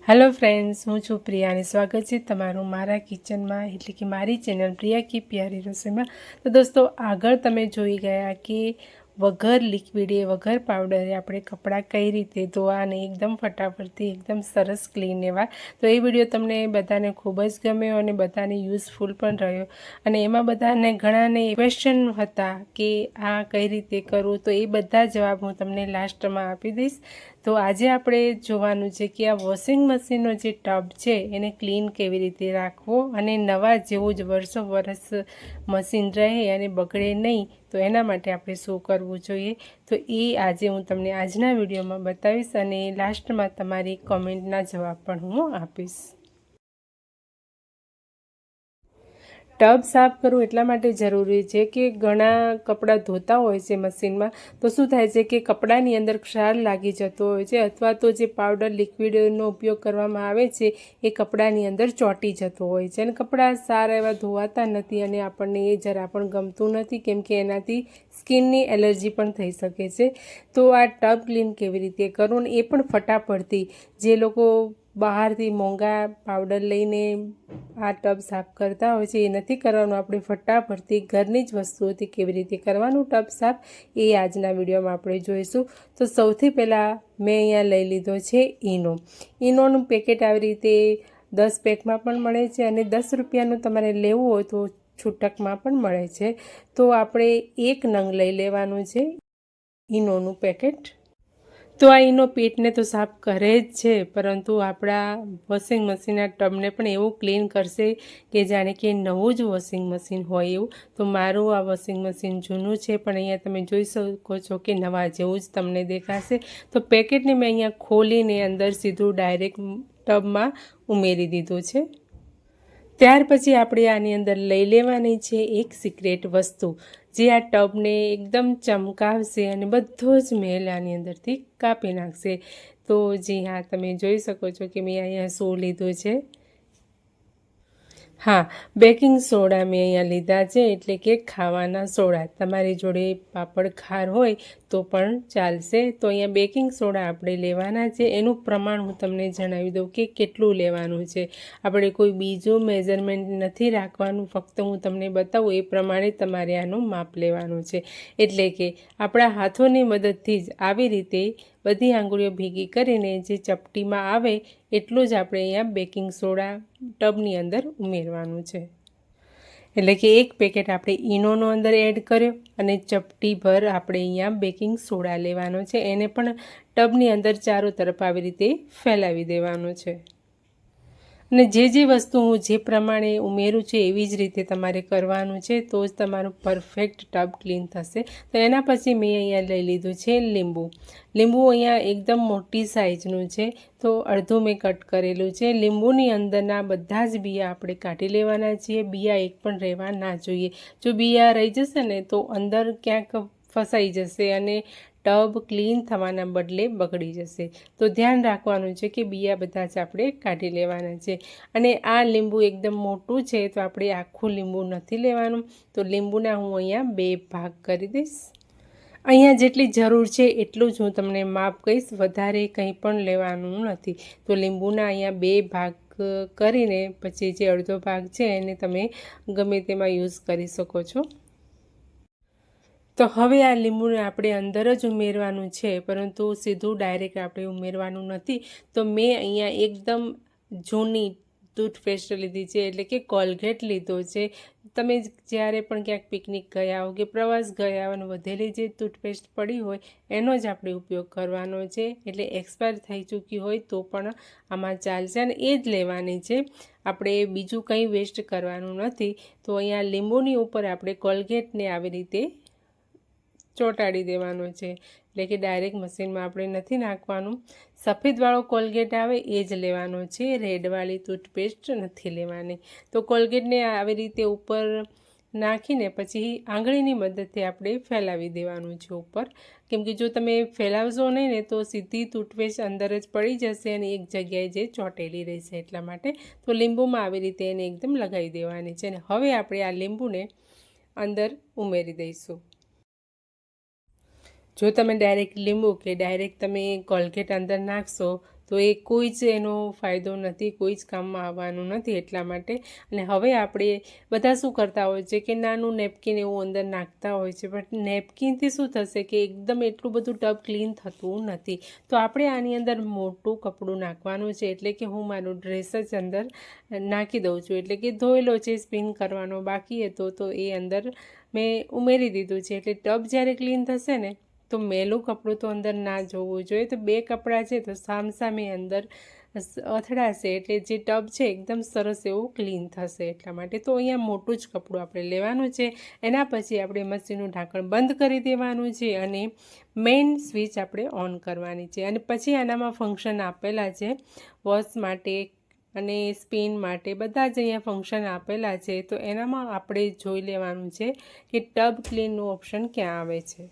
Hello friends, હું છું પ્રિયા અને સ્વાગત છે તમારું મારા કિચનમાં એટલે કે મારી ચેનલ પ્રિયા કી પ્યારી રસોઈમાં। તો દોસ્તો, આગળ તમે જોઈ ગયા કે વગર લિક્વિડે વગર પાવડરે આપણે કપડાં કઈ રીતે ધોવા અને એકદમ ફટાફટથી એકદમ સરસ ક્લીન એવા। તો એ વિડીયો તમને બધાને ખૂબ જ ગમ્યો અને બધાને યુઝફુલ પણ રહ્યો અને એમાં બધાને ઘણાને ક્વેશ્ચન હતા કે આ કઈ રીતે કરવું, તો એ બધા જવાબ હું તમને લાસ્ટમાં આપી દઈશ। તો આજે આપણે જોવાનું છે કે આ વોશિંગ મશીનનો જે ટબ છે એને ક્લીન કેવી રીતે રાખવો અને નવા જેવું જ વર્ષો વર્ષ મશીન રહે અને બગડે નહીં, તો એના માટે આપણે શું કરવું જોઈએ, તો એ આજે હું તમને આજના વિડીયોમાં બતાવીશ અને લાસ્ટમાં તમારી કોમેન્ટના જવાબ પણ હું આપીશ। ટબ સાફ કરવું એટલા માટે જરૂરી છે કે ઘણા કપડાં ધોતા હોય છે મશીનમાં, તો શું થાય છે કે કપડાની અંદર ક્ષાર લાગી જતો હોય છે અથવા તો જે પાવડર લિક્વિડનો ઉપયોગ કરવામાં આવે છે એ કપડાની અંદર ચોંટી જતો હોય છે અને કપડાં સારા એવા ધોવાતા નથી અને આપણને એ જરા પણ ગમતું નથી, કેમ કે એનાથી સ્કિનની એલર્જી પણ થઈ શકે છે। તો આ ટબ ક્લીન કેવી રીતે કરવું ને એ પણ ફટાફટથી, જે લોકો બહારથી મોંઘા પાવડર લઈને આ ટબ સાફ કરતા હોય છે એ નથી કરવાનું, આપણે ફટાફટથી ઘરની જ વસ્તુઓથી કેવી રીતે કરવાનું ટબ સાફ એ આજના વિડીયોમાં આપણે જોઈશું। તો સૌથી પહેલાં મેં અહીંયા લઈ લીધો છે ઈનોનું પેકેટ। આવી રીતે 10 પેકમાં પણ મળે છે અને 10 રૂપિયાનું તમારે લેવું હોય તો છૂટકમાં પણ મળે છે। તો આપણે 1 નંગ લઈ લેવાનું છે ઈનોનું પેકેટ। તો આ ઈનો પીઠને તો સાફ કરે જ છે, પરંતુ આપણા વોશિંગ મશીનના ટબને પણ એવું ક્લીન કરશે કે જાણે કે નવું જ વોશિંગ મશીન હોય એવું। તો મારું આ વોશિંગ મશીન જૂનું છે, પણ અહીંયા તમે જોઈ શકો છો કે નવા જેવું જ તમને દેખાશે। તો પેકેટને મેં અહીંયા ખોલીને અંદર સીધું ડાયરેક્ટ ટબમાં ઉમેરી દીધું છે। ત્યાર પછી આપણે આની અંદર લઈ લેવાની છે એક સિક્રેટ વસ્તુ, જે આ ટબને એકદમ ચમકાવશે અને બધો જ મેલ આની અંદરથી કાપી નાખશે। તો જી હા, તમે જોઈ શકો છો કે મેં અહીંયા શું લીધું છે। હા, બેકિંગ સોડા મેં અહીંયા લીધા છે, એટલે કે ખાવાના સોડા। તમારી જોડે પાપડ ખાર હોય તો પણ ચાલશે। તો અહીંયા બેકિંગ સોડા આપણે લેવાના છે, એનું પ્રમાણ હું તમને જણાવી દઉં કે કેટલું લેવાનું છે। આપણે કોઈ બીજું મેઝરમેન્ટ નથી રાખવાનું, ફક્ત હું તમને બતાવું એ પ્રમાણે તમારે આનું માપ લેવાનું છે। એટલે કે આપણા હાથોની મદદથી જ આવી રીતે બધી આંગળીઓ ભેગી કરીને જે ચપટીમાં આવે એટલું જ આપણે અહીંયા બેકિંગ સોડા ટબની અંદર ઉમેરવાનું છે। એટલે કે 1 પેકેટ આપણે ઈનોનો અંદર એડ કર્યો અને ચપટી ભર આપણે અહીંયા બેકિંગ સોડા લેવાનો છે, એને પણ ટબની અંદર ચારો તરફ આવી રીતે ફેલાવી દેવાનું છે। અને જે વસ્તુ હું જે પ્રમાણે ઉમેરું છું એવી જ રીતે તમારે કરવાનું છે, તો જ તમારું પરફેક્ટ ટબ ક્લીન થશે। તો એના પછી મેં અહીંયા લઈ લીધું છે લીંબુ અહીંયા એકદમ મોટી સાઇઝનું છે, તો અડધું મેં કટ કરેલું છે। લીંબુની અંદરના બધા જ બિયા આપણે કાઢી લેવાના છીએ, બિયા એક પણ રહેવા ના જોઈએ। જો બિયા રહી જશે ને તો અંદર ક્યાંક ફસાઈ જશે અને ટબ ક્લીન થવાના બદલે બગડી જશે। તો ધ્યાન રાખવાનું છે કે બિયા બધા જ આપણે કાઢી લેવાના છે। અને આ લીંબુ એકદમ મોટું છે, તો આપણે આખું લીંબુ નથી લેવાનું, તો લીંબુના હું અહીંયા 2 ભાગ કરી દઈશ। અહીંયા જેટલી જરૂર છે એટલું જ હું તમને માપ કહીશ, વધારે કંઈ પણ લેવાનું નથી। તો લીંબુના અહીંયા 2 ભાગ કરીને પછી જે અડધો ભાગ છે એને તમે ગમે તેમાં યુઝ કરી શકો છો। તો હવે આ લીંબુને આપણે અંદર જ ઉમેરવાનું છે, પરંતુ સીધું ડાયરેક્ટ આપણે ઉમેરવાનું નથી। તો મેં અહીંયા એકદમ જૂની ટૂથપેસ્ટ લીધી છે, એટલે કે કોલગેટ લીધો છે। તમે જ્યારે પણ ક્યાંક પિકનિક ગયા હો કે પ્રવાસ ગયા હો અને વધેલી જે ટૂથપેસ્ટ પડી હોય એનો જ આપણે ઉપયોગ કરવાનો છે, એટલે એક્સપાયર થઈ ચૂકી હોય તો પણ આમાં ચાલશે અને એ જ લેવાની છે, આપણે બીજું કંઈ વેસ્ટ કરવાનું નથી। તો અહીંયા લીંબુની ઉપર આપણે કોલગેટને આવી રીતે ચોંટાડી દેવાનો છે, એટલે કે ડાયરેક્ટ મશીનમાં આપણે નથી નાખવાનું। સફેદવાળો કોલગેટ આવે એ જ લેવાનો છે, રેડવાળી ટૂથપેસ્ટ નથી લેવાની। તો કોલગેટને આવી રીતે ઉપર નાખીને પછી આંગળીની મદદથી આપણે ફેલાવી દેવાનું છે ઉપર, કેમ કે જો તમે ફેલાવશો નહીં ને તો સીધી ટૂથપેસ્ટ અંદર જ પડી જશે અને એક જગ્યાએ જે ચોંટેલી રહેશે, એટલા માટે। તો લીંબુમાં આવી રીતે એને એકદમ લગાવી દેવાની છે અને હવે આપણે આ લીંબુને અંદર ઉમેરી દઈશું। જો તમે ડાયરેક્ટ લીંબુ કે ડાયરેક્ટ તમે કોલગેટ અંદર નાખશો તો એ કોઈ જ એનો ફાયદો નથી, કોઈ જ કામમાં આવવાનું નથી એટલા માટે. અને હવે આપણે બધા શું કરતા હોય છે કે નાનું નેપકિન એવું અંદર નાખતા હોય છે, બટ નેપકિનથી શું થશે કે એકદમ એટલું બધું ટબ ક્લીન થતું નથી. તો આપણે આની અંદર મોટું કપડું નાખવાનું છે, એટલે કે હું મારું ડ્રેસ જ અંદર નાખી દઉં છું, એટલે કે ધોયેલો છે, સ્પિન કરવાનો બાકી હતો તો એ અંદર મેં ઉમેરી દીધું છે. એટલે ટબ જ્યારે ક્લીન થશે ને તો મેલું કપડું તો અંદર ના જોવું જોઈએ. તો બે કપડાં છે તો સામસામે અંદર અથડાશે એટલે જે ટબ છે એકદમ સરસ એવું ક્લીન થશે એટલા માટે. તો અહીંયા મોટું જ કપડું આપણે લેવાનું છે. એના પછી આપણે મશીનનું ઢાંકણ બંધ કરી દેવાનું છે અને મેઇન સ્વિચ આપણે ઓન કરવાની છે. અને પછી આનામાં ફંક્શન આપેલા છે વોશ માટે અને સ્પિન માટે, બધા જ અહીંયા ફંક્શન આપેલા છે. તો એનામાં આપણે જોઈ લેવાનું છે કે ટબ ક્લીનનું ઓપ્શન ક્યાં આવે છે.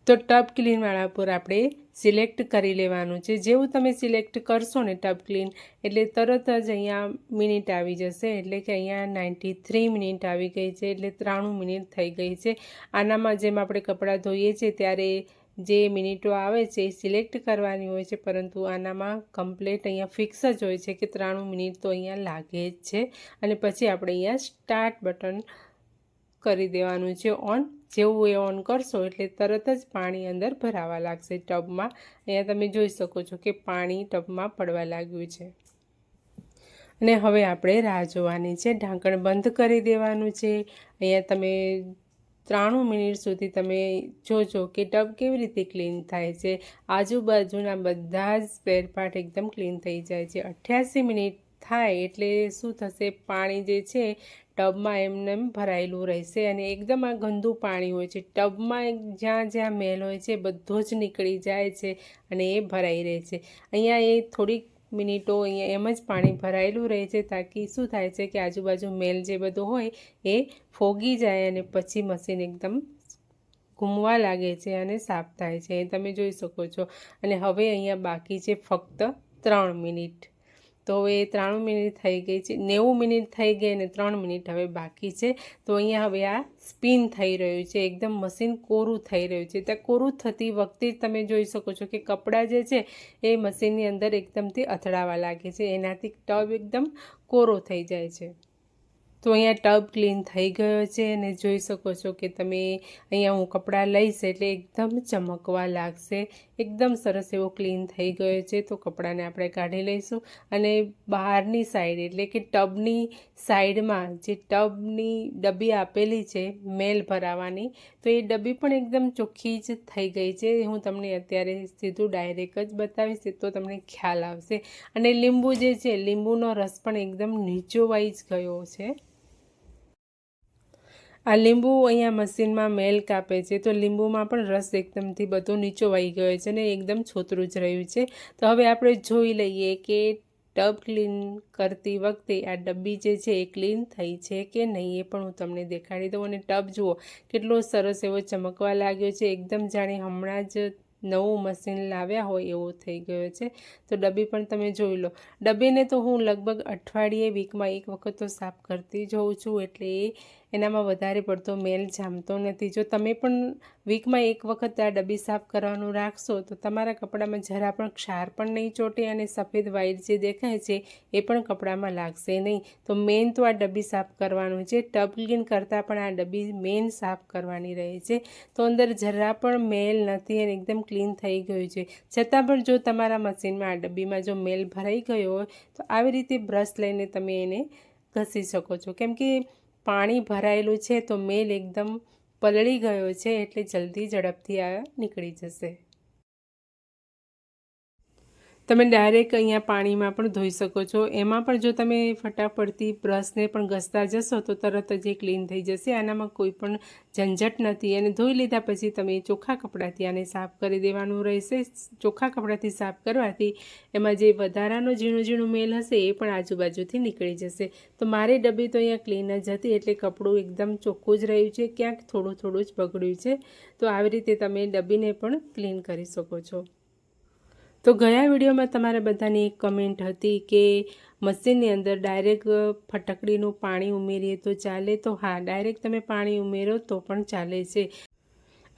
તો ટબ ક્લીનવાળા પર આપણે સિલેક્ટ કરી લેવાનું છે. જેવું તમે સિલેક્ટ કરશો ને ટબ ક્લીન એટલે તરત જ અહીંયા મિનિટ આવી જશે, એટલે કે અહીંયા 93 મિનિટ આવી ગઈ છે, એટલે 93 મિનિટ થઈ ગઈ છે. આનામાં જેમ આપણે કપડાં ધોઈએ છીએ ત્યારે જે મિનિટો આવે છે એ સિલેક્ટ કરવાની હોય છે, પરંતુ આનામાં કમ્પ્લીટ અહીંયા ફિક્સ જ હોય છે કે 93 મિનિટ તો અહીંયા લાગે જ છે. અને પછી આપણે અહીંયા સ્ટાર્ટ બટન કરી દેવાનું છે ઓન. જેવું એ ઓન કરશો એટલે તરત જ પાણી અંદર ભરાવા લાગશે ટબમાં. અહીંયા તમે જોઈ શકો છો કે પાણી ટબમાં પડવા લાગ્યું છે. અને હવે આપણે રાહ જોવાની છે. ઢાંકણ બંધ કરી દેવાનું છે. અહીંયા તમે 93 મિનિટ સુધી તમે જોજો કે ટબ કેવી રીતે ક્લીન થાય છે. આજુબાજુના બધા જ સ્પેર પાર્ટ એકદમ ક્લીન થઈ જાય છે. 88 મિનિટ થાય એટલે શું થશે, પાણી જે છે ટબમાં એમને ભરાયેલું રહેશે અને એકદમ આ ગંદુ પાણી હોય છે. ટબમાં જ્યાં જ્યાં મેલ હોય છે બધો જ નીકળી જાય છે અને એ ભરાઈ રહે છે. અહીંયા એ થોડીક મિનિટો અહીંયા એમ જ પાણી ભરાયેલું રહે છે, તાકી શું થાય છે કે આજુબાજુ મેલ જે બધો હોય એ ફોગી જાય અને પછી મશીન એકદમ ઘૂમવા લાગે છે અને સાફ થાય છે. તમે જોઈ શકો છો. અને હવે અહીંયા બાકી છે ફક્ત 3 મિનિટ. તો હવે 93 મિનિટ થઈ ગઈ છે, 90 મિનિટ થઈ ગઈ અને 3 મિનિટ હવે બાકી છે. તો અહીંયા હવે આ સ્પિન થઈ રહ્યું છે, એકદમ મશીન કોરું થઈ રહ્યું છે. ત્યાં કોરું થતી વખતે જ તમે જોઈ શકો છો કે કપડાં જે છે એ મશીનની અંદર એકદમથી અથડાવા લાગે છે, એનાથી ટબ એકદમ કોરો થઈ જાય છે. તો અહીંયા ટબ ક્લીન થઈ ગયો છે અને જોઈ શકો છો કે તમે અહીંયા હું કપડાં લઈશ એટલે એકદમ ચમકવા લાગશે. એકદમ સરસ એવો ક્લીન થઈ ગયો છે. તો કપડાને આપણે કાઢી લઈશું અને બહારની સાઈડ એટલે કે ટબની સાઈડમાં જે ટબની ડબ્બી આપેલી છે મેલ ભરાવાની, તો એ ડબ્બી પણ એકદમ ચોખ્ખી જ થઈ ગઈ છે. હું તમને અત્યારે સીધું ડાયરેક્ટ જ બતાવીશ તો તમને ખ્યાલ આવશે. અને લીંબુ જે છે, લીંબુનો રસ પણ એકદમ નીચોવાઈ જ ગયો છે. આ લીંબુ અહીંયા મશીનમાં મેલ કાપે છે તો લીંબુમાં પણ રસ એકદમથી બધો નીચોવાઈ ગયો છે અને એકદમ છોતરું જ રહ્યું છે. તો હવે આપણે જોઈ લઈએ કે ટબ ક્લીન કરતી વખતે આ ડબ્બી જે છે એ ક્લીન થઈ છે કે નહીં, એ પણ હું તમને દેખાડી દઉં. અને ટબ જુઓ કેટલો સરસ એવો ચમકવા લાગ્યો છે, એકદમ જાણે હમણાં જ નવું મશીન લાવ્યા હોય એવો થઈ ગયો છે. તો ડબ્બી પણ તમે જોઈ લો. ડબ્બીને તો હું લગભગ અઠવાડિયે વીકમાં એક વખત તો સાફ કરતી જોઉં છું, એટલે એનામાં વધારે પડતો મેલ જામતો નથી. જો તમે પણ વીકમાં એક વખત આ ડબ્બી સાફ કરવાનું રાખશો તો તમારા કપડામાં જરા પણ ક્ષાર પણ નહીં ચોટે અને સફેદ વ્હાઈટ જે દેખાય છે એ પણ કપડામાં લાગશે નહીં. તો મેઇન તો આ ડબ્બી સાફ કરવાનું છે. ટબ ક્લીન કરતાં પણ આ ડબ્બી મેઇન સાફ કરવાની રહે છે. તો અંદર જરા પણ મેલ નથી અને એકદમ ક્લીન થઈ ગયું છે. છતાં પણ જો તમારા મશીનમાં આ ડબ્બીમાં જો મેલ ભરાઈ ગયો હોય તો આવી રીતે બ્રશ લઈને તમે એને ઘસી શકો છો, કેમ કે પાણી ભરાયેલું છે તો મેલ એકદમ પલળી ગયો છે એટલે જલ્દી ઝડપથી આ નીકળી જશે. તમે ડાયરેક્ટ અહીંયા પાણીમાં પણ ધોઈ શકો છો. એમાં પણ જો તમે ફટાફટથી બ્રશને પણ ઘસતા જશો તો તરત જ એ ક્લીન થઈ જશે. આનામાં કોઈ પણ ઝંઝટ નથી. અને ધોઈ લીધા પછી તમે ચોખ્ખા કપડાંથી આને સાફ કરી દેવાનું રહેશે. ચોખ્ખા કપડાંથી સાફ કરવાથી એમાં જે વધારાનો ઝીણું ઝીણું મેલ હશે એ પણ આજુબાજુથી નીકળી જશે. તો મારી ડબ્બી તો અહીંયા ક્લીન જ હતી એટલે કપડું એકદમ ચોખ્ખું જ રહ્યું છે, ક્યાંક થોડું થોડું જ બગડ્યું છે. તો આવી રીતે તમે ડબ્બીને પણ ક્લીન કરી શકો છો. તો ગયા વિડીયોમાં તમારા બધાની એક કમેન્ટ હતી કે મશીનની અંદર ડાયરેક્ટ ફટકડીનું પાણી ઉમેરીએ તો ચાલે. તો હા, ડાયરેક્ટ તમે પાણી ઉમેરો તો પણ ચાલે છે.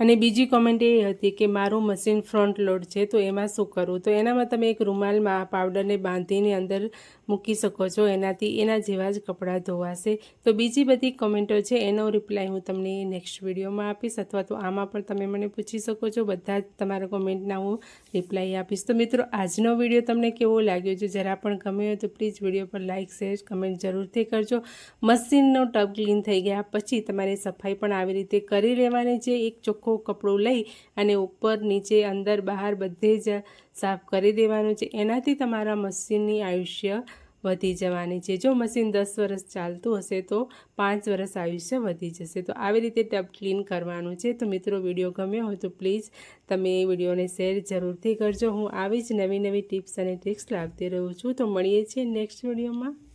અને બીજી કોમેન્ટ એ હતી કે મારું મશીન ફ્રન્ટ લોડ છે તો એમાં શું કરવું, તો એનામાં તમે એક રૂમાલમાં પાવડરને બાંધીને અંદર મૂકી શકો છો, એનાથી એના જેવા જ કપડાં ધોવાશે. તો બીજી બધી કોમેન્ટો છે એનો રિપ્લાય હું તમને નેક્સ્ટ વિડીયોમાં આપીશ, અથવા તો આમાં પણ તમે મને પૂછી શકો છો. બધા જ તમારા કોમેન્ટના હું રિપ્લાય આપીશ. તો મિત્રો આજનો વિડીયો તમને કેવો લાગ્યો છે, જરા પણ ગમ્યો હોય તો પ્લીઝ વિડીયો પર લાઇક શેર કમેન્ટ જરૂરથી કરજો. મશીનનો ટબ ક્લીન થઈ ગયા પછી તમારે સફાઈ પણ આવી રીતે કરી લેવાની છે. એક ચોખ્ખું કપડું લઈ અને ઉપર નીચે અંદર બહાર બધે જ સાફ કરી દેવાનું છે. એનાથી તમારા મશીનની આયુષ્ય વધી જવાની છે. જો મશીન 10 વર્ષ ચાલતું હશે તો 5 વર્ષ આયુષ્ય વધી જશે. તો આવી રીતે ટબ ક્લીન કરવાનું છે. તો મિત્રો વિડીયો ગમ્યો હોય તો પ્લીઝ તમે એ વિડીયોને શેર જરૂરથી કરજો. હું આવી જ નવી નવી ટિપ્સ અને ટ્રિક્સ લાવતી રહું છું. તો મળીએ છીએ નેક્સ્ટ વિડીયોમાં.